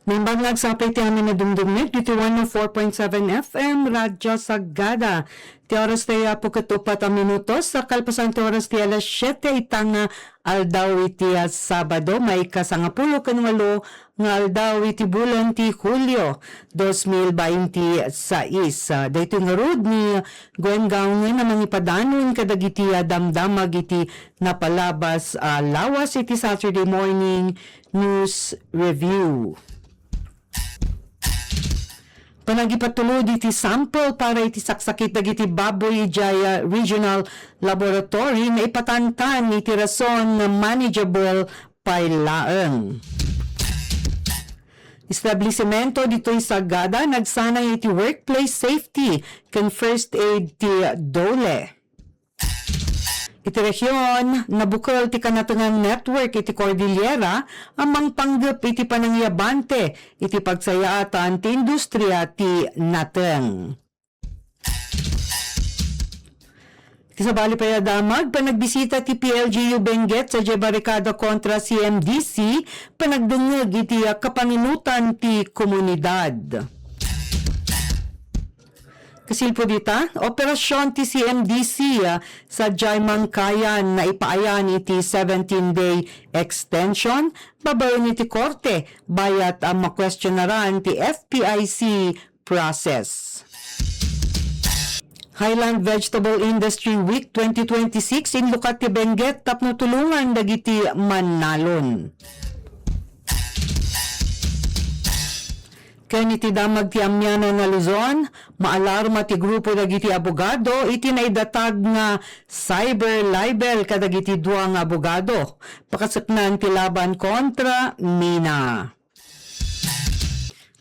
Nimbang nagsapay ti amin na dumdumit, dito 104.7 FM, Radyo Sagada. Ti oras tayo po katupat ang minutos, sa kalpasan ti oras ti alas 7 itang aldaw iti Sabado, may kasangapulo kanwalo nga aldaw iti bulan ti Hulyo 2026. Dito nga rod ni Gwen Gaungen na mangipadanon kadagiti damdamag iti napalabas lawas iti Saturday morning news review. Panagipatulod iti sample para iti saksakit dagiti baboy Jaya Regional Laboratory na ipatantan iti rason na manageable pailaeng. Establishmento dito'y Sagada nagsanay iti workplace safety ken first aid ti DOLE. Iti rehiyon, nabukol ti kanatungang network iti Cordillera amang panggap iti panangyabante iti pagsayaatan ti industriya ti nateng. Iti sabali pa damag, panagbisita ti PLGU Benguet sa barikada kontra CMDC, panagdungag iti kapanginutan ti komunidad. Kasilpo dita, operasyon ti CMDC sa Jaymangkayan na ipaayan iti 17-day extension, babayon iti korte, bayat ang makwestiyonaran ti FPIC process. Highland Vegetable Industry Week 2026 in Lukat ti Benguet tapno tulungan dagiti Manalon. Ken iti damag ti amyano na Luzon, maalarma ti grupo dagiti abogado iti naidatag nga cyber libel kadagiti dua nga abogado. Pakasapnan ti laban kontra Mina.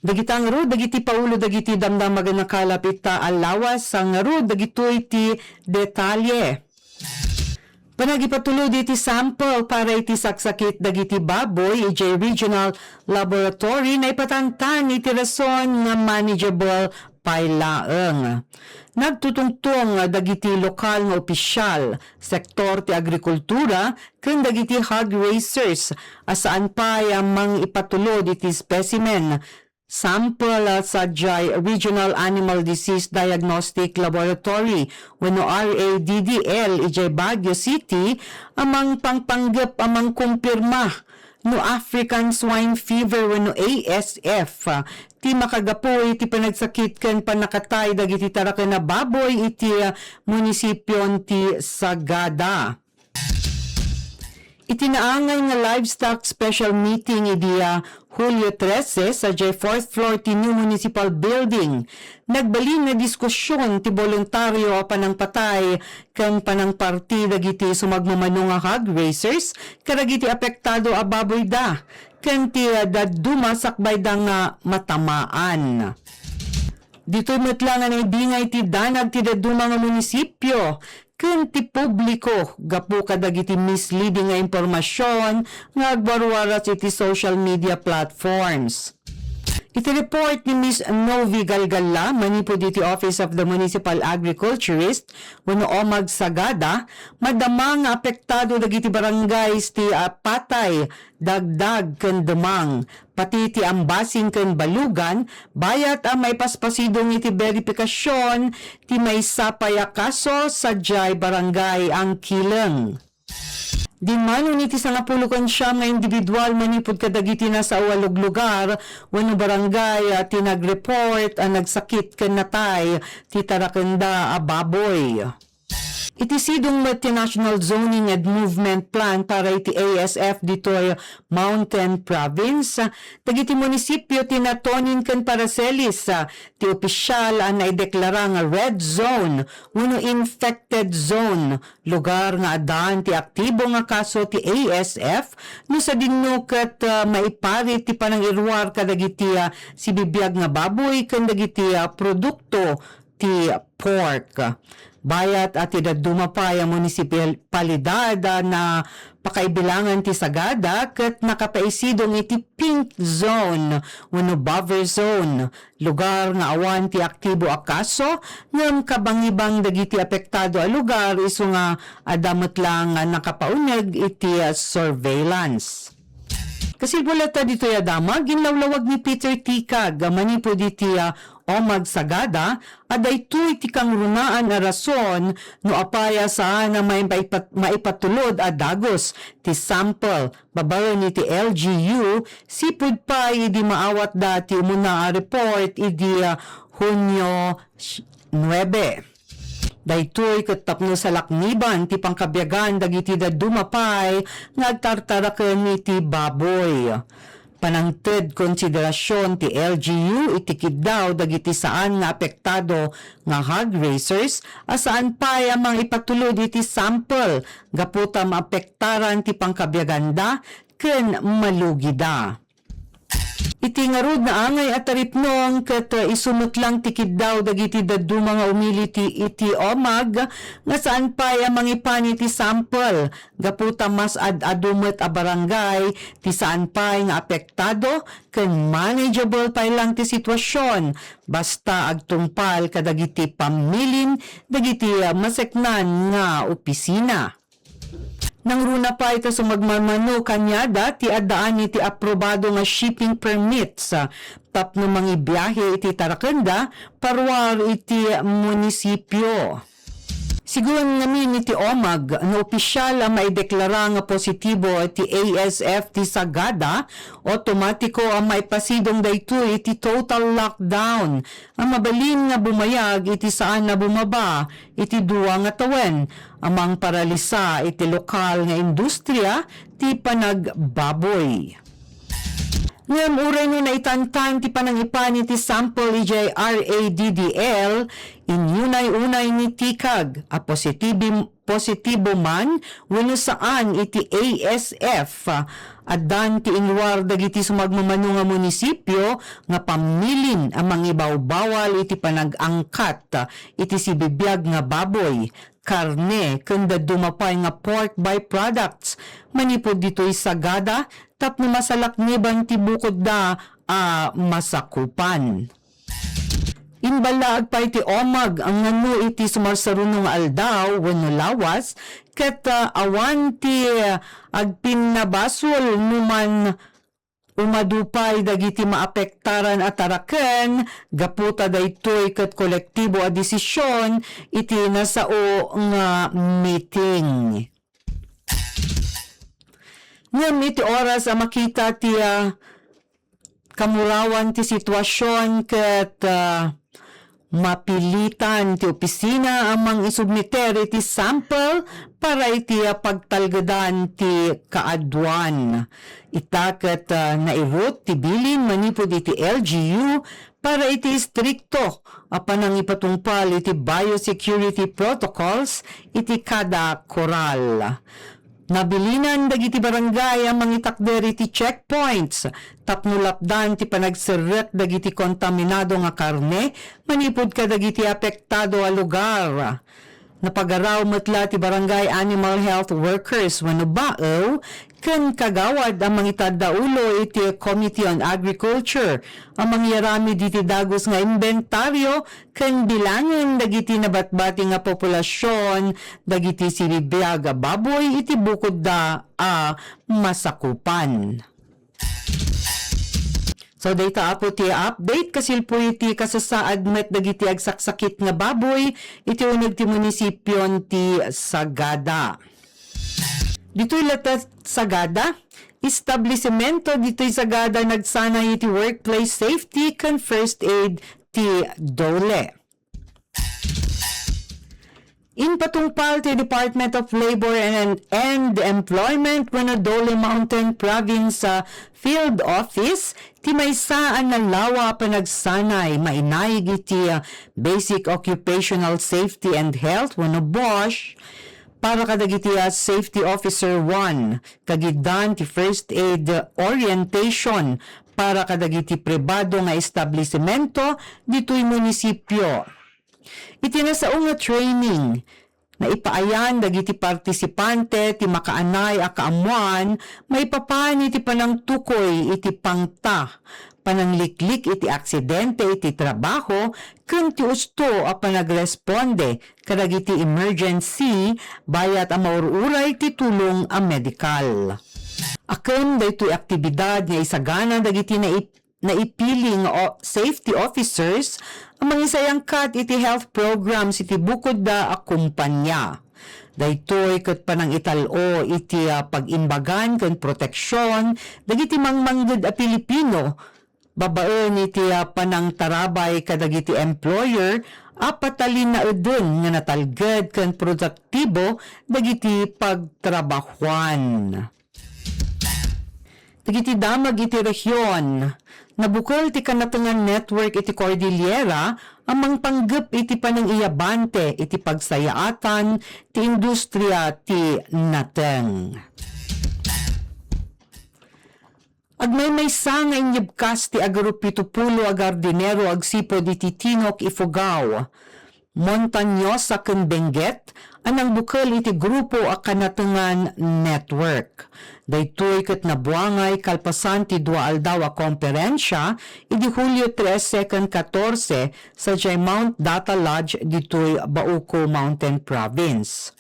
Dagitang ro dagiti paulo dagiti damdamag nga kalapit ta alawas sang ro dagitoy ti detalye. Panagipatulod iti sample para iti saksakit dagiti baboy iti Regional Laboratory na ipatantan iti rason nga manageable pailaeng. Nagtutungtong dagiti lokal nga opisyal, sektor ti agrikultura, ken dagiti hog raisers, asaan pa mang ipatulod iti specimen sample sa Regional Animal Disease Diagnostic Laboratory wenno RADDL ijay Baguio City amang pangpanggap amang kumpirma no African Swine Fever wenno ASF ti makagapoy iti panagsakit ken panakatay dagiti taraken na baboy iti munisipyon ti Sagada. Itinaangay nga livestock special meeting idiya Hulyo 13 sa 4th floor ti New Municipal Building. Nagbalin nga diskusyon ti voluntaryo panang patay ken panang parti dagiti sumagmamano nga hog raisers kadagiti apektado a baboy da ken ti daduma sakbay da nga matamaan. Dito metlangan ay bingay ti danag ti daduma nga munisipyo ken ti publiko gapu kadagiti misleading nga impormasyon nga agbarwaras iti social media platforms. Iti report ni Ms. Novi Galgala, manipod iti Office of the Municipal Agriculturist, wenno OMAG Sagada, madama nga apektado dagiti barangays ti Patay, Dagdag ken Dumang, pati ti Ambasing ken Balugan, bayat ang may paspasidong iti verifikasyon ti may sapaya kaso sa jay barangay ang Kileng. Dinmanon iti sangapulukan siya nga individual manipod kadagiti na sa awalog lugar wenno barangay ti nagreport ang nagsakit ken natay ti tarakenda a baboy. Iti sidong National Zoning and Movement Plan para iti ASF ditoy Mountain Province, dagiti munisipyo tinatonin ken Paracelis, ti opisyal ang naideklara nga red zone, wenno infected zone, lugar nga adaan ti aktibo nga kaso ti ASF, no sa dinnuket maipari ti panangirwar kadagiti si bibiyag nga baboy ken dagiti produkto ti pork. Bayat at idadumapay ang munisipalidad na pakaibilangan ti Sagada ket nakapaisidong iti pink zone wenno buffer zone, lugar nga awan ti aktibo a kaso ngem kabangibang dagiti apektado a lugar isu nga adamet lang nakapauneg iti surveillance. Kasi bulata dito ya dama, ginlawlawag ni Peter Tikag, manipo diti Omag Sagada, aday tuy tikang runaan na rason no apaya saan na maipatulod a dagos ti sample babaro ni ti LGU sipud pa idi maawat dati umuna a report idi Hunyo 9. Daytoy ket tapno sa lakniban ti pangkabyagan dagiti dumapay nagtartaraken ni ti baboy. Panangted konsiderasyon ti LGU itikid daw dagiti saan nga apektado nga hog raisers asaan pa amang ipatulod iti sample gaputa maapektaran ti pangkabiyaganda ken malugida. Iti ngarud na angay at taripnong kat isumot lang tikid daw dagiti dadu mga umili iti omag nga saan pa amang ipan iti sample gaputa mas adumot a barangay ti saan pa nga apektado ken manageable pa lang ti sitwasyon basta agtungpal kadagiti pamilin dagiti maseknan nga opisina. Nang runa pa ito sa magmamano kanyada, ti adaan iti aprobado nga shipping permits tapno mga biyahe iti Tarakenda, parwar iti munisipyo. Siguro namin iti Omag na opisyal ang maideklara nga positibo iti ASF ti Sagada, otomatiko ang maipasidong daytoy iti total lockdown. Ang mabalin nga bumayag iti saan na bumaba iti duwa nga tawen, amang paralisa iti lokal nga industriya ti panagbaboy. Ngam uray ni naitantan ti panangipan iti sample iti RADDL inyunay-unay ni Tikag a positibo man wenno saan iti ASF addan ti inwar dagiti sumagmamano nga munisipyo nga pamilin ang mangibawbawal iti panag-angkat iti sibibiyag nga baboy karne kenda dumapay nga pork byproducts manipod dito'y Sagada tapno masalakniban ti bukod da masakupan. Inbalaag pa iti Omag ang ngano iti sumarsarunong aldaw wenno lawas ket awan ti agpinnabasol numan umadupay dagiti maapektaran at taraken gaputa daytoy ket kolektibo a desisyon iti nasao nga meeting. Ngem iti oras a makita ti kamurawan ti sitwasyon ket mapilitan ti opisina amang isubmiter iti sample para iti pagtalgadan ti kaadwan. Itaket nairot ti bilin manipod iti LGU para iti strikto apan ang ipatungpal iti biosecurity protocols iti kada koral. Nabilinan dagiti barangay ang mangitakder iti checkpoints tapno lapdan ti panagserrek dagiti kontaminado nga karne manipod ka dagiti apektado a lugar. Napagaraw metla ti barangay animal health workers wenno bao ken kagawad ang mangitadaulo iti Committee on Agriculture ang mangyarami diti dagos nga inventaryo ken bilangin dagiti nabatbati nga populasyon dagiti sibibiyag a baboy iti bukod da masakupan. So data apo ti update kasil po iti kasasaad met dagiti agsaksakit nga baboy iti uneg ti munisipyon ti Sagada. Dito'y latat Sagada, establishmento dito'y Sagada nagsanay iti workplace safety ken first aid ti DOLE. In patungpal ti Department of Labor and Employment wenno Dole Mountain Province Field Office ti maysaan na lawa panagsanay mainayig iti Basic Occupational Safety and Health wenno BOSH para kadagiti Safety Officer 1 kagiddan ti First Aid Orientation para kadagiti pribado nga establishmento dito'y munisipyo. Itinasao nga training na ipaayan dagiti partisipante ti makaanay a kaamuan maipapani iti panangtukoy iti pangta panangliklik iti aksidente iti trabaho ken ti usto a panagresponde kadagiti emergency bayat a maururay ti tulong a medikal. Akem daytoy aktibidad nga isagana dagiti naipiling safety officers ang mga isayangkat iti health programs iti bukod da a kumpanya. Daytoy ket panang italo iti pag-imbagan ken proteksyon dagiti mangmangged a Pilipino babaen iti panang tarabay kadagiti employer apatalin na eden nga natalged ken produktibo dagiti pagtrabahuan. Dagiti damag iti rehiyon nabukol ti kanatengan network iti Cordillera amang panggep iti panang iyabante iti pagsayaatan ti industriya ti nateng. Agmay-maysa nga inyebkas ti agarup 70 a gardinero agsipod iti Tinok Ifugao. Montanyosa ken Benguet anang bukal iti grupo a kanatengan network. Daytoy ket nabuangay kalpasan ti dua aldaw a komperensya idi Hulyo 13 ken 14 sa Mount Data Lodge ditoy Bauco Mountain Province.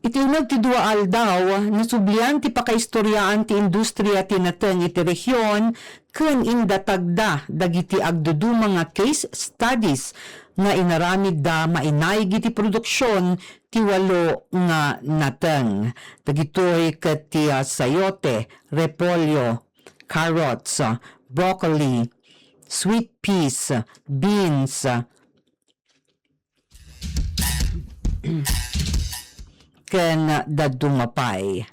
Itiunag ti dua aldaw nasublian ti pakaistoryaan ti industriya ti nateng iti rehiyon ken indatagda dagiti agduduma nga case studies nga inaramid da mainay iti produksyon ti walo nga nateng. Dagitoy ket ti sayote, repolyo, carrots, broccoli, sweet peas, beans, ken dadumapay.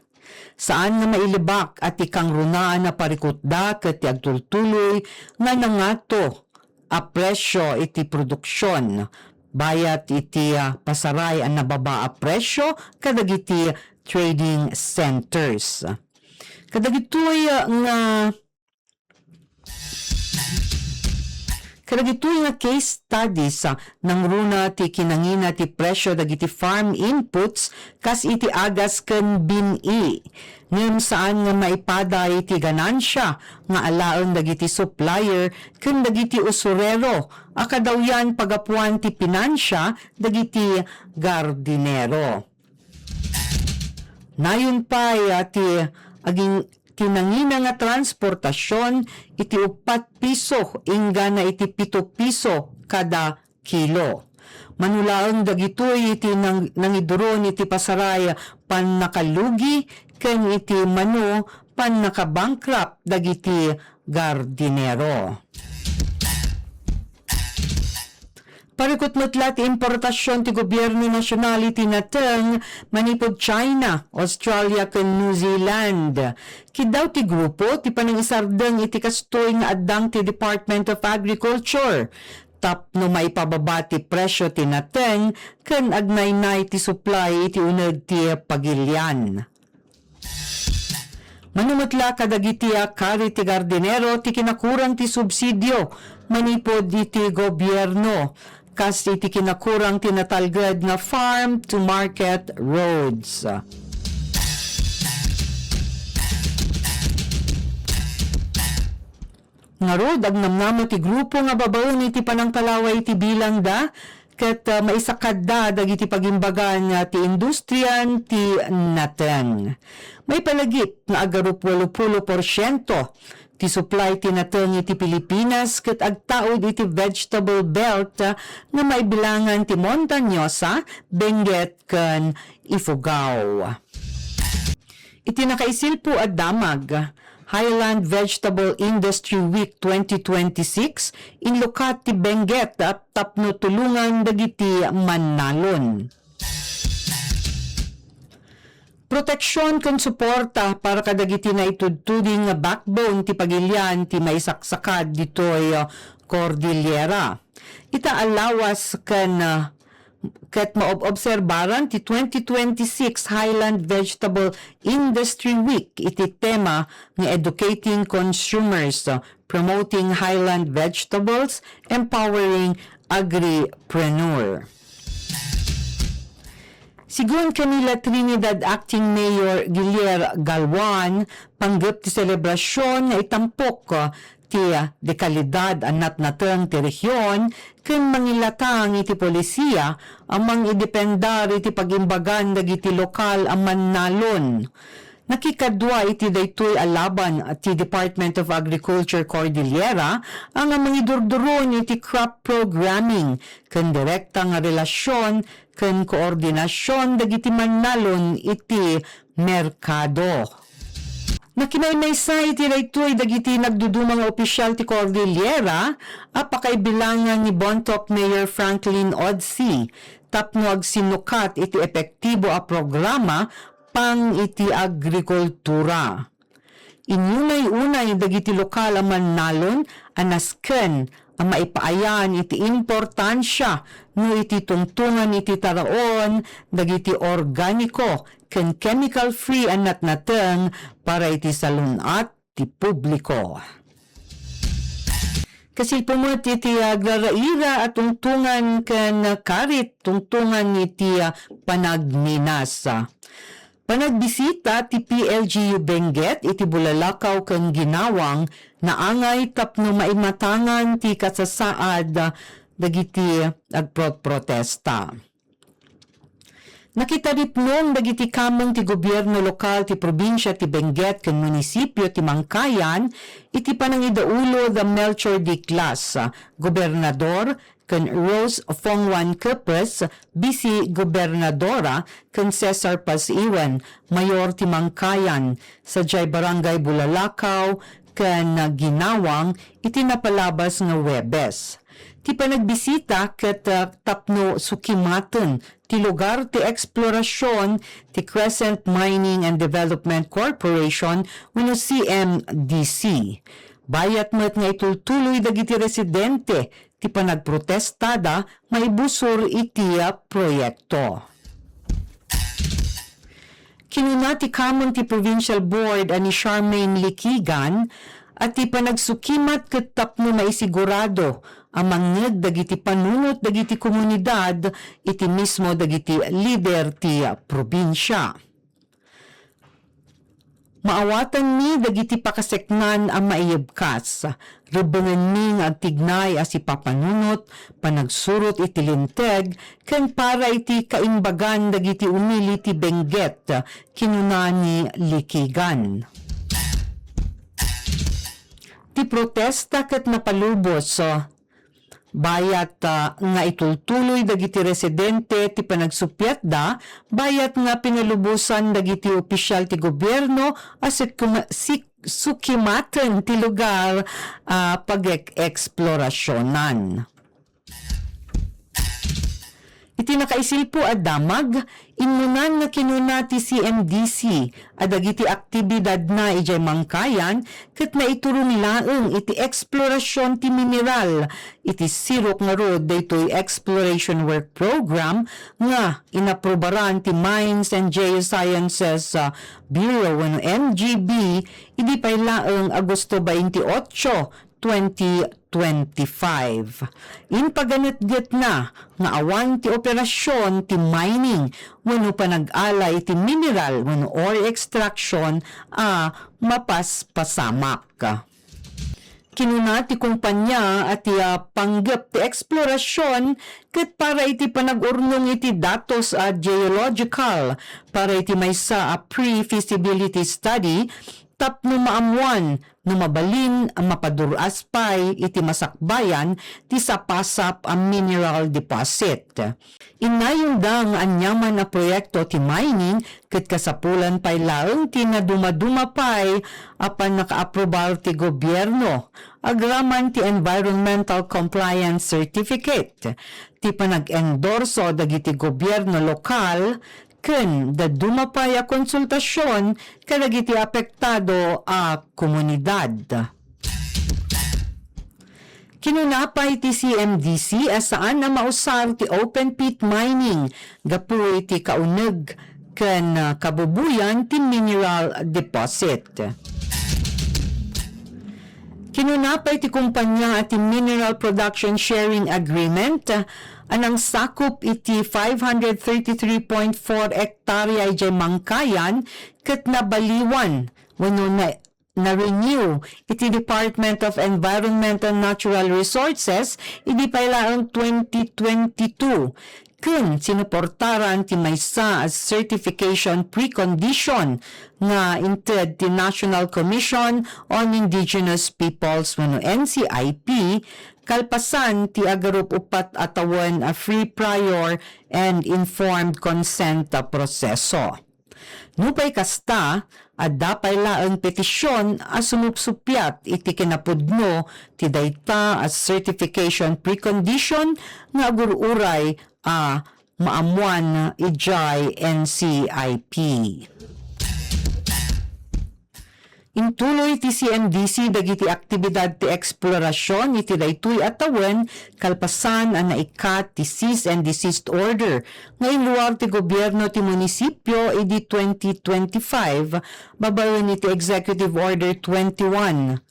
Saan nga mailibak at ikang runaan na parikutda ket ti agtultuloy nga nangato a presyo iti produksyon. Bayat iti pasaray ang nababa a presyo kadagiti trading centers. Kadagitoy nga case studies nang runa ti kinangina ti presyo dagiti farm inputs kas iti agas ken bini. Ngem saan nga maipaday ti ganansya nga alaen dagiti supplier ken dagiti usurero akadawyan pagapuan ti pinansya dagiti gardinero. Nayon pay ti aging kinangina nga transportasyon iti 4 piso ingga na iti 7 piso kada kilo. Manulaang dagitoy iti nangiduron iti pasaray pan nakalugi ken iti mano pan nakabankrupt dagiti gardinero. Parikot metla ti importasyon ti gobyerno nasyonal iti nateng manipod China, Australia ken New Zealand. Kidaw ti grupo ti panangisardeng iti kastoy nga addang ti Department of Agriculture. Tapno maipababa ti presyo ti nateng ken agnaynay ti supply iti uneg ti pagilyan. Manumatla kadagiti kari ti gardinero ti kinakurang ti subsidyo manipod iti gobyerno. Kas iti kinakurang tinatalged na farm to market roads. Nga road, agnamnamo ti grupo nga babaon iti panangkalaway iti bilang da, ket maisakad da dagiti pagimbagan ti industriyan ti nateng. May palagip nga agarup 80% ti supply ti nateng iti Pilipinas ket agtaod iti vegetable belt nga maibilangan ti Montanyosa, Benguet ken Ifugao. Iti nakaisilpo a damag Highland Vegetable Industry Week 2026 inlukat ti Benguet at tapno tulungan dagiti mannalon. Proteksyon ken suporta para kadagiti na itudtuding nga backbone ti pagilyan ti maisaksakad ditoy Cordillera. Ita alawas ken ket maobserbaran ti 2026 Highland Vegetable Industry Week iti tema nga Educating Consumers, Promoting Highland Vegetables, Empowering Agripreneur. Sigun kanila Trinidad Acting Mayor Guillermo Galwan, panggap ti selebrasyon na itampok ti dekalidad anat nateng ti rehiyon ken mangilatang iti polisiya amang idependar iti pagimbagan dagiti lokal a mannalon. Nakikadwa iti daytoy alaban at ti Department of Agriculture Cordillera ang mangidurduron iti crop programming ken direkta nga relasyon ken koordinasyon dagiti mannalon iti merkado. Nakinaynaysa iti daytoy dagiti nagdudumang opisyal ti Cordillera apakaibilangan ni Bontoc Mayor Franklin Odsey tapno agsinukat iti epektibo a programa pang iti agrikultura. Inyunay-unay dagiti lokal a mannalon anasken ang maipaayan iti importansya no iti tungtungan iti taraon dagiti organiko ken chemical-free anat nateng para iti salunat ti publiko. Kasi pumut iti agraraira at tungtungan ken karit tungtungan iti panagminasa. Panagbisita ti PLGU Benguet iti Bulalakaw ken Ginawang naangay tapno maimatangan ti kasasaad dagiti agprotesta. Nakitaripnong dagiti kamong ti gobyerno lokal ti probinsya ti Benguet ken munisipyo ti Mangkayan iti panangidaulo da Melchor Diclas, gobernador ken Rose Fongwan Kepes, Vice Gobernadora ken Cesar Pasiwan, Mayor ti Mangkayan, sadyay Barangay Bulalakaw ken Ginawang iti napalabas nga Webes. Ti panagbisita ket tapno sukimaten ti lugar ti eksplorasyon ti Crescent Mining and Development Corporation wenno CMDC. Bayat met nga itultuloy dagiti residente ti panagprotestada maibusor iti proyekto. Kinuna ti kamon ti Provincial Board ani Charmaine Likigan at ti panagsukimat ket tapno maisigurado ang mangngeg dagiti panunot dagiti komunidad iti mismo dagiti lider ti probinsya. Maawatan mi dagiti pakaseknan ang maiyebkas, rebengan mi nga agtignay as ipapanunot, panagsurot iti linteg, ken para iti kaimbagan dagiti umili ti Benguet, kinuna ni Likigan. Ti protesta ket napalubos, bayat nga itultuloy dagiti residente ti panagsupyat da, bayat nga pinalubusan dagiti opisyal ti gobyerno as sukimaten ti lugar pag-eksplorasyonan. Iti nakaisilpo a damag, inunan nga kinuna ti CMDC, adagiti aktibidad na ijay Mangkayan, ket naiturong laeng iti eksplorasyon ti mineral, iti sirok nga road daytoy Exploration Work Program, nga inaprobaran ti Mines and Geosciences Bureau, wenno MGB, idi pay laeng Agosto 28, 2025. In paganitgit na nga awan ti operasyon ti mining wenno panag-alay ti mineral wenno ore extraction mapaspasamak. Kinuna ti kumpanya at panggap ti eksplorasyon ket para iti panag-urnong iti datos geological para iti maysa pre-feasibility study tapno maamuan no mabalin ang mapaduras pay iti masakbayan ti sapasap ang mineral deposit. Inayong da nga anyaman na proyekto ti mining ket kasapulan pay laeng ti naduma-duma pay apan nakaaprobar ti gobyerno agraman ti Environmental Compliance Certificate ti panag-endorso dagiti gobyerno lokal ken daduma pay a konsultasyon kadagiti apektado a komunidad. Kinunapay ti CMDC asaan na mausar ti open pit mining gapu ti kauneg ken kabubuyan ti mineral deposit. Kinunapay ti kumpanya at ti Mineral Production Sharing Agreement anang sakop iti 533.4 hektarya ijay Mangkayan ket nabaliwan wenno na na-renew iti Department of Environment and Natural Resources idi pailaang 2022 ken sinuportaran ti maysa as certification precondition nga inted ti National Commission on Indigenous Peoples wenno NCIP kalpasan ti agarup upat atawan a free prior and informed consent proseso. Nupay kasta, adda paylaang petisyon a sumupsupyat iti kinapudno ti dayta as certification precondition nga agururay a maamuan ijay NCIP. Intuloy ti CMDC dagiti aktibidad ti eksplorasyon iti daytoy atawan kalpasan ang naikat ti cease and desist order nga iluwar ti gobyerno ti munisipyo idi 2025 babaen iti Executive Order 21.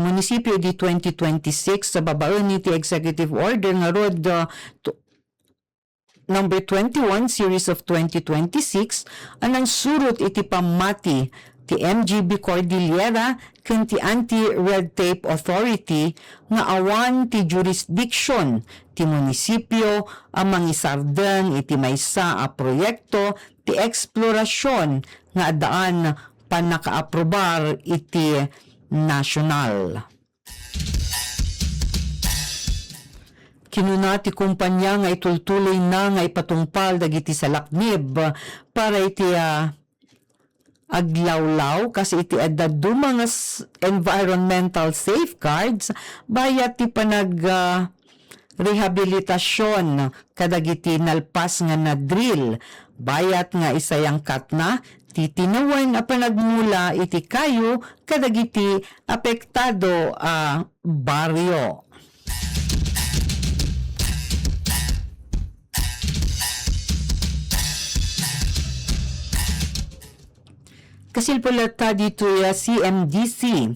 Munisipyo idi 2026 sa babaen iti Executive Order nga rod number 21 series of 2026 anang surot iti pamati ti MGB Cordillera ken ti Anti-Red Tape Authority nga awan ti jurisdiction ti munisipyo ang mangisardeng iti maysa a proyekto ti eksplorasyon nga adaan panakaaprobar iti nasyonal. Kinuna ti kumpanya nga itultuloy na nga ipatungpal dagiti salaknib para iti aglawlaw kasi iti adda mga environmental safeguards bayat ti panag rehabilitasyon kadagiti nalpas nga na drill bayat nga isayang katna ti tinawan a panagmula iti kayo kadagiti apektado a baryo. Kasilpulata dito CMDC.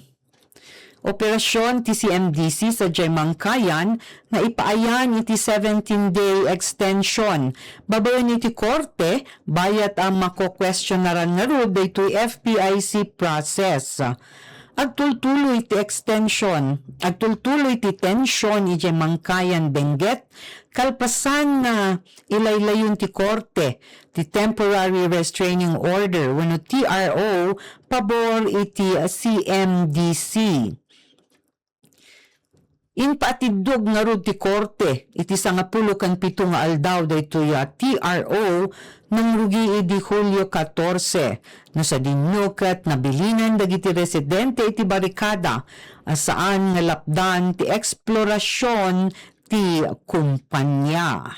Operasyon ti CMDC sa Jaymangkayan na ipaayan iti 17-day extension. Babayan iti korte, bayat ang mako-questionaran nga rod daytoy FPIC process. Agtultuloy ti extension, agtultuloy ti tensyon iti Mangkayan Benguet, kalpasan na ilaylayon ti korte, ti Temporary Restraining Order, wenno TRO, pabor iti CMDC. Inpaatidog nga rod ti korte, iti 17 nga aldaw daytoy TRO nang rugi idi Hulyo 14 no sa dinukat na bilinan dagiti residente iti barikada saan nga lapdan ti eksplorasyon ti kumpanya.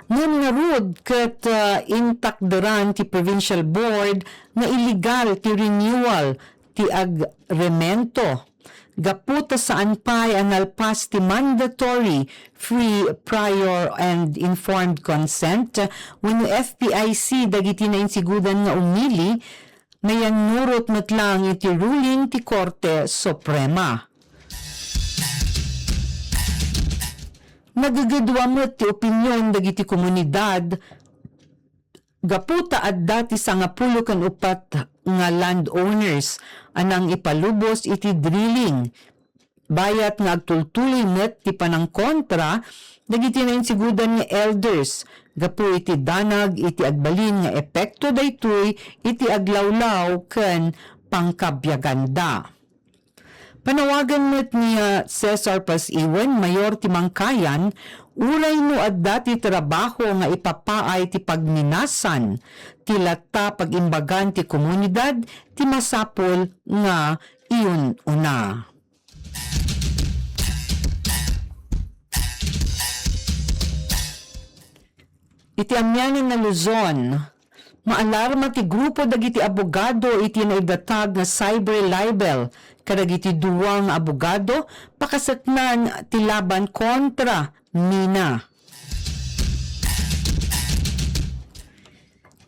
Ngam nga rod ket intakderan ti Provincial Board nga illegal ti renewal ti agremento gaputa saan pa'y analpas ti mandatory free prior and informed consent wenno FPIC dagiti na insigudan nga umili ngayon nurot matlang iti ruling ti Korte Suprema. Nagagadwamot ti opinyon dagiti komunidad gaputa at dati sa nga pulukan upat nga landowners anang ipalubos iti drilling. Bayat nga agtultuloy met ti panang kontra dagiti na insigudan nga elders gapu iti danag iti agbalin nga epekto daytoy iti aglawlaw ken pangkabyaganda. Panawagan met ni Cesar Pasiwen, Mayor ti Mangkayan, uray no adda ti trabaho nga ipapaay ti pagminasan, ti latta pagimbagan ti komunidad, ti masapol nga iyon una. Iti amyanan na Luzon, maalarma ti grupo dagiti abogado iti naidatag nga cyber libel kadagiti duwang abogado pakasatnan ti laban kontra Mina.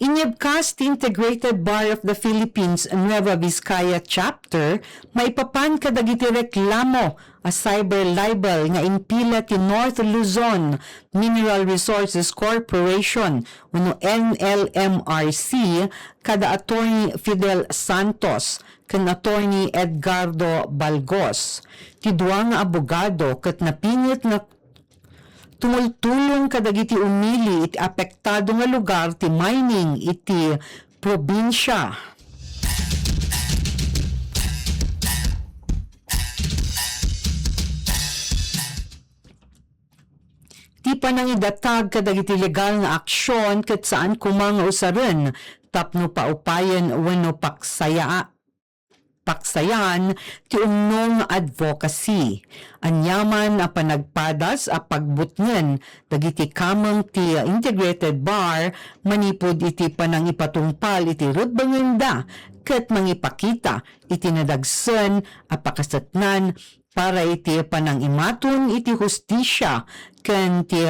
Inyebkas ti Integrated Bar of the Philippines Nueva Vizcaya Chapter, maipapan kadagiti reklamo a cyber libel nga impila ti North Luzon Mineral Resources Corporation uno NLMRC kada Attorney Fidel Santos ken Attorney Edgardo Balgos. Ti duwa nga abogado ket napingit nga tumultulong kadagiti umili iti apektado nga lugar ti mining iti probinsya. Ti panangidatag kadagiti legal nga aksyon ket saan kumanga usaren tapno paupayan wenno paksayan ti umnong advocacy. Anyaman a panagpadas a pagbutngen dagiti kamang ti Integrated Bar manipod iti panangipatungpal iti rutbangenda ket mangipakita iti nadagsen a pakasatnan para iti panangimaton iti hustisya ken ti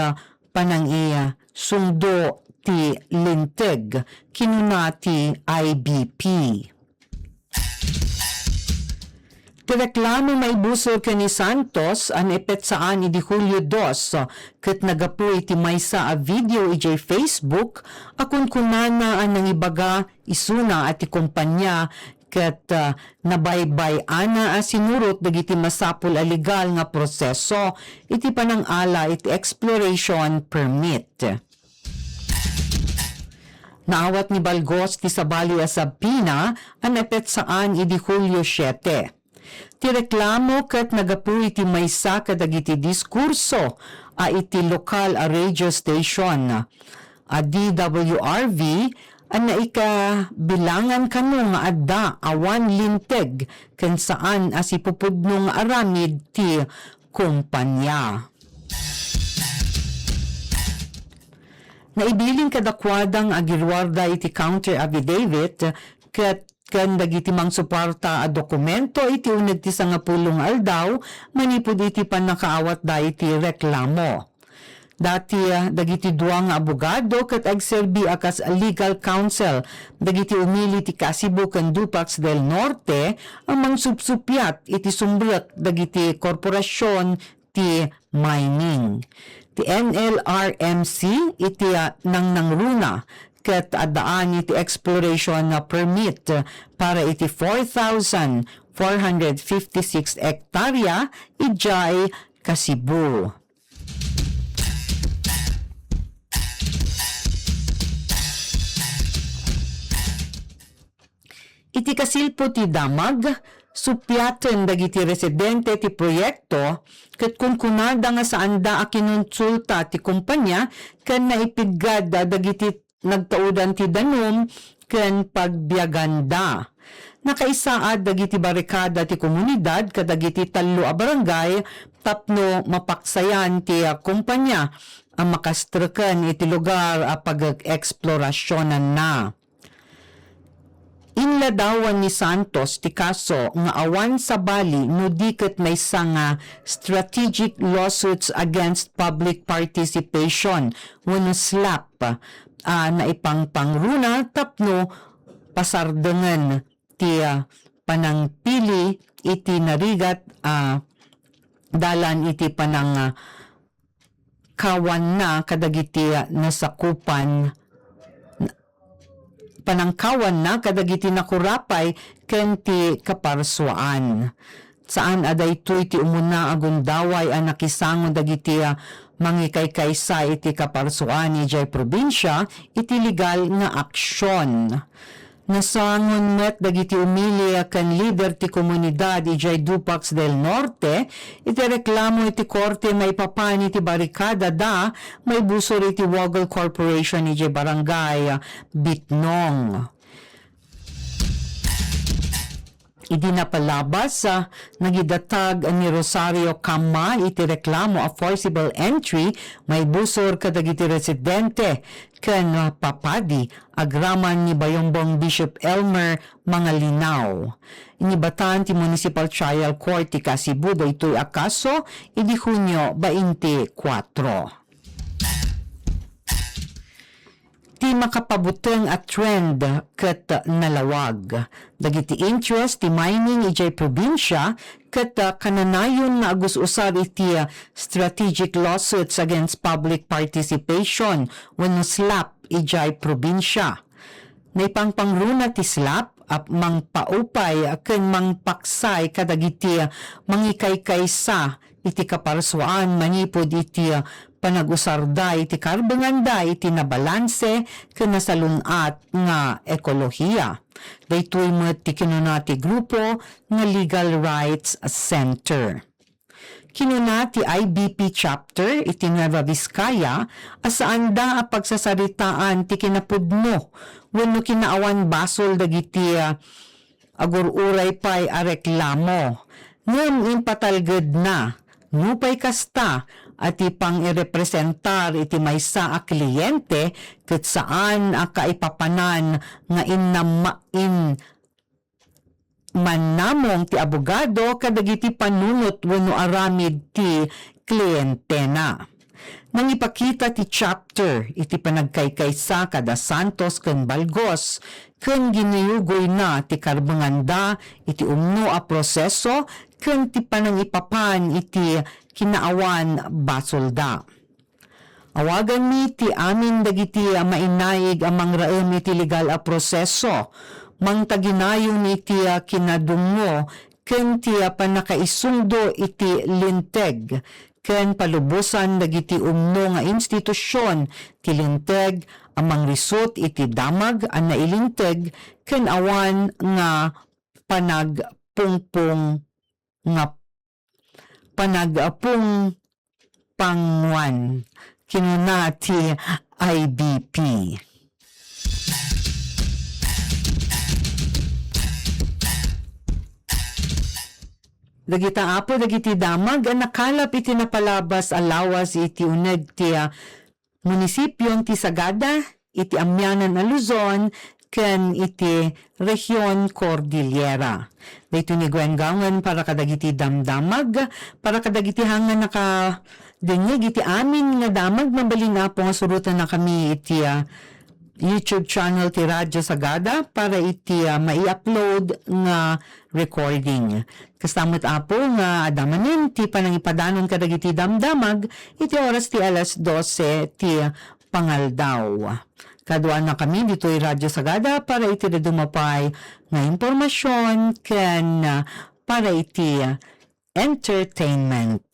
panangisungdo ti linteg kinuna ti IBP. Ti reklamo may busol ken ni Santos an epet saan idi Hulyo 2 ket nagapu iti maysa a video ijay Facebook akon kunana an nangibaga isuna at ti kumpanya ket nabaybay ana a sinurot dagiti masapul a legal nga proseso iti panangala iti exploration permit. Naawat ni Balgos ti sabali a sabpina an epet saan idi Hulyo 7. Ti reklamo ket nagapu iti maysa kadagiti diskurso a iti lokal a radio station a DWRV an naikabilangan kano nga adda awan linteg ken saan as ipupudno nga aramid ti kumpanya. Naibiling kadakwadang agilwarda iti counter affidavit ket ken dagiti mang suporta a dokumento iti uneg ti 10 aldaw manipud iti panakaawat da iti reklamo. Dati dagiti duwa nga abogado ket agserbi akas legal counsel dagiti umili ti Kasibu ken Dupax del Norte ang mangsupsupyat iti sumbrek dagiti korporasyon ti mining. Ti NLRMC iti nangruna ket adaan iti exploration na permit para iti 4,456 hektarya ijay Kasibu. Iti kasilpo ti damag, supyaten dagiti residente ti proyekto ket kunkunada nga saanda a kinonsulta ti kumpanya ken naipigad dagiti nagtaudan ti danum ken pagbiaganda. Nakaisaad dagiti barikada ti komunidad kadagiti 3 a barangay tapno mapaksayan ti kumpanya ang makastreken iti lugar a pag-eksplorasyonan na. Inladawan ni Santos ti kaso nga awan sa bali no diket may nga strategic lawsuits against public participation wenno SLAP na ipangpangruna tapno pasardengen ti panangpili iti narigat dalan iti panang kawan na kadagiti nasakupan panangkawan na kadagiti nakurapay ken ti kaparsuan. Saan aday tuy ti umuna agundaway ang nakisangon dagiti mangikaykaysa iti kaparsuan ni jay probinsya iti legal nga aksyon. Nasangon met dagiti umili ken lider ti komunidad ijay Dupax del Norte iti reklamo iti korte may papani ti barikada da may busor iti Woggle Corporation ijay barangay Bitnong. Idi napalabas nagidatag ni Rosario Kama iti reklamo a forcible entry may busor kadagiti residente ken papadi agraman ni Bayombong Bishop Elmer Mangalinaw. Inibatan ti Municipal Trial Court ti Kasibu daytoy a kaso idi Hunyo 24. ti makapabuteng at trend ket nalawag. Dagiti interest ti mining ijay probinsya ket kananayon nga agus-usar iti strategic lawsuits against public participation wenno SLAP ijay probinsya. Naipangpangruna ti SLAP mangpaupay ken mangpaksay kadagiti mangikaykaysa iti kaparsuan manipod iti panag-usarda iti karbenganda iti nabalanse ken nasalun-at nga ekolohiya. Daytoy met ti kinuna ti grupo nga Legal Rights Center. Kinuna ti IBP chapter iti Nueva Vizcaya asaan da pagsasaritaan ti kinapudno wenno kinaawan basol dagiti agururay pay a reklamo ngem impatalged na nupay kasta at ipang irepresentar iti maysa a kliyente ket saan a kaipapanan nga mannamong ti abogado kadagiti panunot wenno aramid ti kliyentena. Nang ipakita ti chapter iti panagkaykaysa kada Santos ken Balgos ken giniyugoy na ti karbenganda iti umno a proseso ken ti panangipapan iti kinaawan basolda. Awagan mi ti amin dagiti mainayig a mangraem iti legal a proseso mangtaginayon iti kinadungo ken ti panakaisungdo iti linteg ken palubusan dagiti umno nga institusyon ti linteg amang risot iti damag a nailinteg ken awan nga panagpungpong pangwan kinuna ti IBP. Dagita apo dagiti damag ang nakalap iti napalabas alawas iti uneg ti munisipyon ti Sagada iti amyanan a Luzon ken iti Rehiyon Cordillera. Daytoy ni Gwengangan para kadagiti damdamag para kadagiti hangan dinyeg iti amin nga damag mabalin na po nga surutan na kami iti YouTube channel ti Radyo Sagada para iti mai-upload nga recording. Kastamot apo nga adamanin ti panangipadanon kadagiti damdamag iti oras ti alas 12 ti pangaldaw. Kaduan na kami dito ay Radyo Sagada para iti dumapay nga impormasyon ken para iti entertainment.